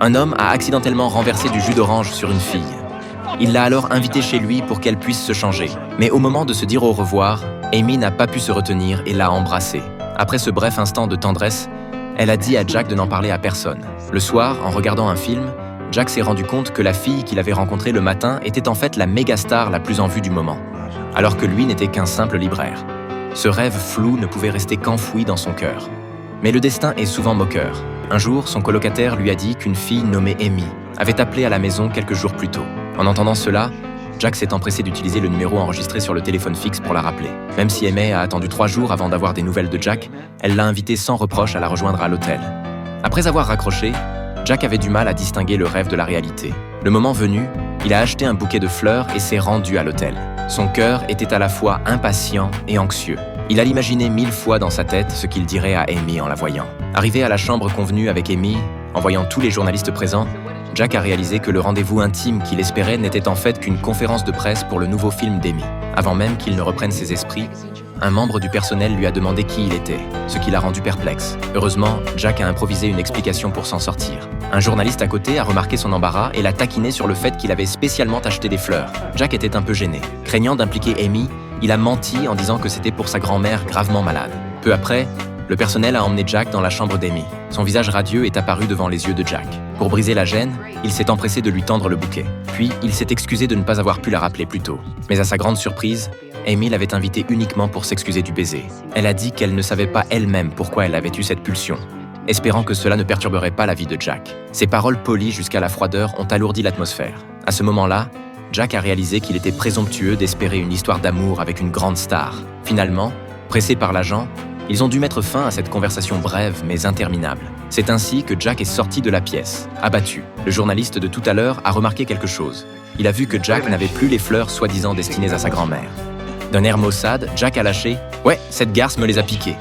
Un homme a accidentellement renversé du jus d'orange sur une fille. Il l'a alors invitée chez lui pour qu'elle puisse se changer. Mais au moment de se dire au revoir, Amy n'a pas pu se retenir et l'a embrassé. Après ce bref instant de tendresse, elle a dit à Jack de n'en parler à personne. Le soir, en regardant un film, Jack s'est rendu compte que la fille qu'il avait rencontrée le matin était en fait la méga star la plus en vue du moment, alors que lui n'était qu'un simple libraire. Ce rêve flou ne pouvait rester qu'enfoui dans son cœur. Mais le destin est souvent moqueur. Un jour, son colocataire lui a dit qu'une fille nommée Amy avait appelé à la maison quelques jours plus tôt. En entendant cela, Jack s'est empressé d'utiliser le numéro enregistré sur le téléphone fixe pour la rappeler. Même si Amy a attendu 3 jours avant d'avoir des nouvelles de Jack, elle l'a invité sans reproche à la rejoindre à l'hôtel. Après avoir raccroché, Jack avait du mal à distinguer le rêve de la réalité. Le moment venu, il a acheté un bouquet de fleurs et s'est rendu à l'hôtel. Son cœur était à la fois impatient et anxieux. Il a imaginé 1000 fois dans sa tête ce qu'il dirait à Amy en la voyant. Arrivé à la chambre convenue avec Amy, en voyant tous les journalistes présents, Jack a réalisé que le rendez-vous intime qu'il espérait n'était en fait qu'une conférence de presse pour le nouveau film d'Amy. Avant même qu'il ne reprenne ses esprits, un membre du personnel lui a demandé qui il était, ce qui l'a rendu perplexe. Heureusement, Jack a improvisé une explication pour s'en sortir. Un journaliste à côté a remarqué son embarras et l'a taquiné sur le fait qu'il avait spécialement acheté des fleurs. Jack était un peu gêné. Craignant d'impliquer Amy, il a menti en disant que c'était pour sa grand-mère gravement malade. Peu après, le personnel a emmené Jack dans la chambre d'Amy. Son visage radieux est apparu devant les yeux de Jack. Pour briser la gêne, il s'est empressé de lui tendre le bouquet. Puis, il s'est excusé de ne pas avoir pu la rappeler plus tôt. Mais à sa grande surprise, Amy l'avait invité uniquement pour s'excuser du baiser. Elle a dit qu'elle ne savait pas elle-même pourquoi elle avait eu cette pulsion, espérant que cela ne perturberait pas la vie de Jack. Ses paroles polies jusqu'à la froideur ont alourdi l'atmosphère. À ce moment-là, Jack a réalisé qu'il était présomptueux d'espérer une histoire d'amour avec une grande star. Finalement, pressé par l'agent, ils ont dû mettre fin à cette conversation brève mais interminable. C'est ainsi que Jack est sorti de la pièce, abattu. Le journaliste de tout à l'heure a remarqué quelque chose. Il a vu que Jack n'avait plus les fleurs soi-disant destinées à sa grand-mère. D'un air maussade, Jack a lâché « Ouais, cette garce me les a piquées ».